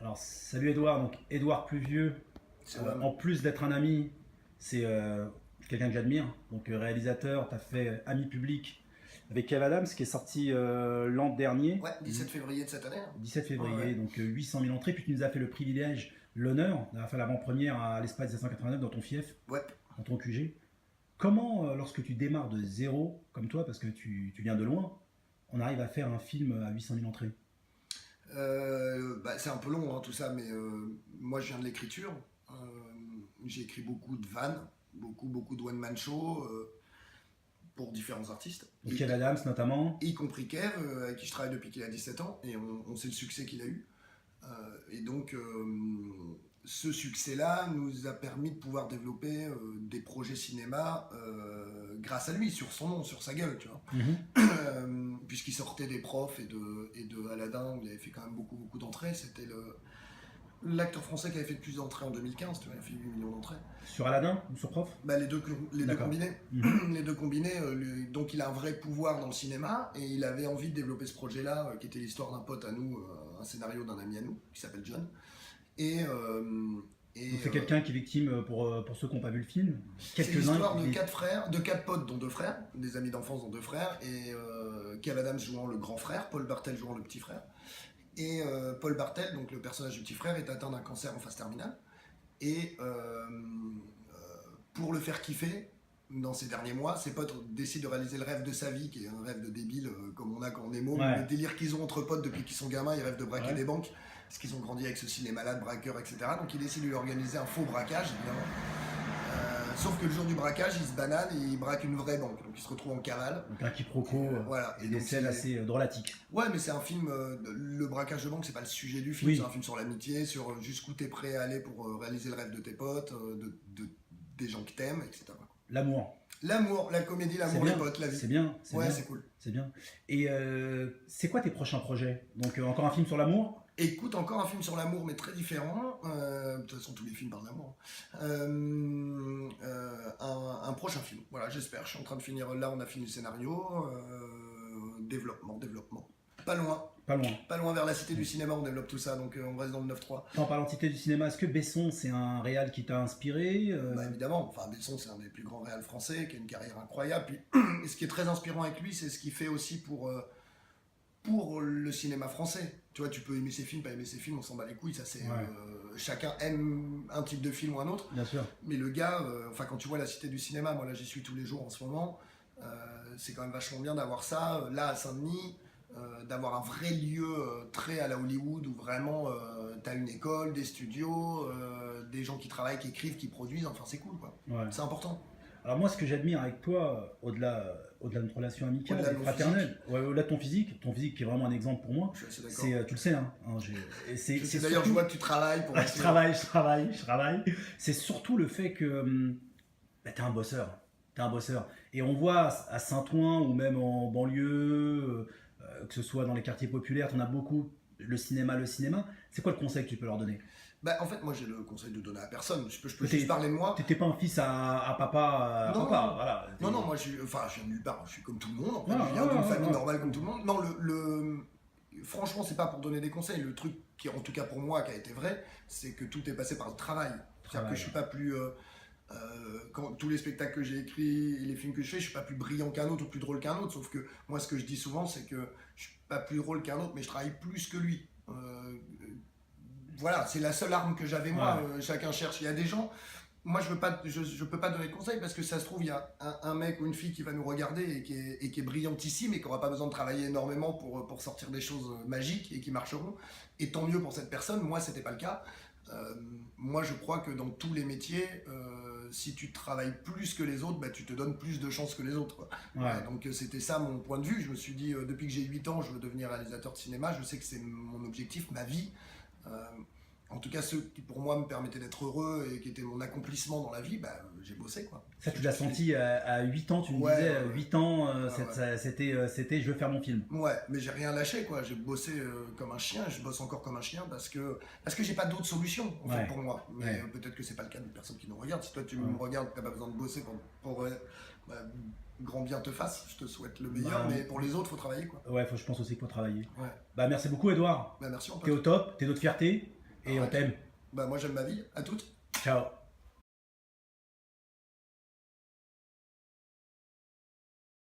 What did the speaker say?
Alors, salut Edouard. Donc, Edouard Pluvieux, C'est vrai. en plus d'être un ami, c'est quelqu'un que j'admire. Donc, réalisateur, tu as fait Ami public avec Kev Adams, qui est sorti l'an dernier, Ouais, 17 février de cette année. 17 février, Ouais. donc 800 000 entrées. Puis tu nous as fait le privilège, l'honneur d'avoir fait l'avant-première à l'Espace 789 dans ton fief, Ouais. dans ton QG. Comment, lorsque tu démarres de zéro, comme toi, parce que tu viens de loin, on arrive à faire un film à 800 000 entrées? C'est un peu long, hein, tout ça, mais moi je viens de l'écriture. Euh, j'ai écrit beaucoup de vannes, beaucoup de one-man show pour différents artistes. Donc, Kev Adams notamment. Y compris Kev, avec qui je travaille depuis qu'il a 17 ans, et on sait le succès qu'il a eu. Et donc, ce succès-là nous a permis de pouvoir développer des projets cinéma grâce à lui, sur son nom, sur sa gueule, tu vois. Puisqu'il sortait des profs et de Aladdin, où il avait fait quand même beaucoup d'entrées. C'était l'acteur français qui avait fait le plus d'entrées en 2015, tu vois, il a fait 8 millions d'entrées. Sur Aladdin ou sur Prof? Bah, les deux D'accord. combinés. Les deux combinés, donc il a un vrai pouvoir dans le cinéma, et il avait envie de développer ce projet-là, qui était l'histoire d'un pote à nous, un scénario d'un ami à nous, qui s'appelle John. Et Donc c'est quelqu'un qui est victime, pour ceux qui n'ont pas vu le film, c'est quelques-uns. l'histoire de 4 frères, de 4 potes dont 2 frères, des amis d'enfance dont 2 frères, et Kev Adams jouant le grand frère, Paul Bartel jouant le petit frère. Et Paul Bartel, donc le personnage du petit frère, est atteint d'un cancer en phase terminale. Et pour le faire kiffer, dans ces derniers mois, ses potes décident de réaliser le rêve de sa vie, qui est un rêve de débile, comme on a quand on est môme. Ouais. Le délire qu'ils ont entre potes depuis qu'ils sont gamins, ils rêvent de braquer Ouais. des banques, parce qu'ils ont grandi avec ce ciné malade, braqueur, etc. Donc ils décident de lui organiser un faux braquage, évidemment. Sauf que le jour du braquage, il se banane et il braque une vraie banque. Donc il se retrouve en cavale. Donc un quiproquo, Voilà. et des donc, scènes il est- assez drôlatiques. Ouais, mais c'est un film. Le braquage de banque, c'est pas le sujet du film. Oui. C'est un film sur l'amitié, sur jusqu'où t'es prêt à aller pour réaliser le rêve de tes potes, des gens que t'aimes, etc. L'amour. L'amour, la comédie, l'amour, C'est les bien. potes, la vie. C'est bien. C'est Ouais, bien. c'est cool. C'est bien. Et c'est quoi tes prochains projets? Donc encore un film sur l'amour? Écoute, encore un film sur l'amour, mais très différent. De toute façon, tous les films parlent d'amour. Un prochain film. Voilà, j'espère. Je suis en train de finir. Là, on a fini le scénario. Développement. Pas loin. Pas loin vers la Cité du Cinéma, on développe tout ça, donc on reste dans le 9-3. En parlant de Cité du cinéma, est-ce que Besson, c'est un réal qui t'a inspiré? Bah, évidemment, enfin, Besson, c'est un des plus grands réals français, qui a une carrière incroyable. Puis, et ce qui est très inspirant avec lui, c'est ce qu'il fait aussi pour le cinéma français. Tu vois, tu peux aimer ses films, pas aimer ses films, on s'en bat les couilles. Ça, c'est, Ouais. chacun aime un type de film ou un autre. Bien sûr. Mais le gars, enfin, quand tu vois la Cité du Cinéma, moi là, j'y suis tous les jours en ce moment, c'est quand même vachement bien d'avoir ça, là, à Saint-Denis. D'avoir un vrai lieu très à la Hollywood où vraiment t'as une école, des studios, des gens qui travaillent, qui écrivent, qui produisent, enfin c'est cool quoi. Ouais. C'est important. Alors moi, ce que j'admire avec toi, au-delà de notre relation amicale Au-delà et de mon fraternelle, ouais, au-delà de ton physique qui est vraiment un exemple pour moi, Je suis assez d'accord. c'est, tu le sais, hein, et C'est d'ailleurs, je vois que tu travailles pour je essayer- travaille. C'est surtout le fait que t'es un bosseur. T'es un bosseur. Et on voit à Saint-Ouen ou même en banlieue, que ce soit dans les quartiers populaires, t'en as beaucoup, le cinéma. C'est quoi le conseil que tu peux leur donner? Bah, en fait, moi j'ai le conseil de donner à personne. Je peux T'es- juste parler de moi. T'étais pas un fils à papa, Non, papa, non. voilà. Non, moi je viens de nulle part. Je suis comme tout le monde. En fait. Ouais, Je viens d'une ouais, famille ouais. normale comme tout le monde. Non, franchement, c'est pas pour donner des conseils. Le truc qui, en tout cas pour moi, qui a été vrai, c'est que tout est passé par le travail. C'est-à-dire que je suis pas plus. Quand tous les spectacles que j'ai écrits et les films que je fais, je suis pas plus brillant qu'un autre ou plus drôle qu'un autre. Sauf que moi, ce que je dis souvent, c'est que je suis pas plus drôle qu'un autre, mais je travaille plus que lui. Voilà, c'est la seule arme que j'avais moi. Ouais. Chacun cherche. Il y a des gens. Moi, je peux pas donner de conseils parce que ça se trouve, il y a un mec ou une fille qui va nous regarder et qui est brillantissime et qui aura pas besoin de travailler énormément pour sortir des choses magiques et qui marcheront. Et tant mieux pour cette personne. Moi, c'était pas le cas. Moi, je crois que dans tous les métiers, si tu travailles plus que les autres, bah, tu te donnes plus de chances que les autres. Quoi. Ouais. Donc c'était ça mon point de vue. Je me suis dit, depuis que j'ai 8 ans, je veux devenir réalisateur de cinéma. Je sais que c'est mon objectif, ma vie. En tout cas, ceux qui pour moi me permettaient d'être heureux et qui étaient mon accomplissement dans la vie, bah, j'ai bossé quoi. Ça, tu l'as senti à 8 ans, tu me Ouais, disais, ouais, ouais. 8 ans, Ouais. c'était je veux faire mon film. Ouais, mais j'ai rien lâché quoi. J'ai bossé comme un chien. Je bosse encore comme un chien parce que j'ai pas d'autre solution en fait, Ouais. pour moi. Mais Ouais. peut-être que c'est pas le cas de personne qui nous regarde. Si toi tu Ouais. me regardes, t'as pas besoin de bosser pour grand bien te fasse. Je te souhaite le meilleur, Bah, mais pour les autres, faut travailler quoi. Ouais, je pense aussi qu'il faut travailler. Ouais. Bah, merci beaucoup, Edouard. Bah merci en T'es au top, t'es notre fierté. Et on Arrête. t'aime. Bah moi j'aime ma vie. À toutes. Ciao.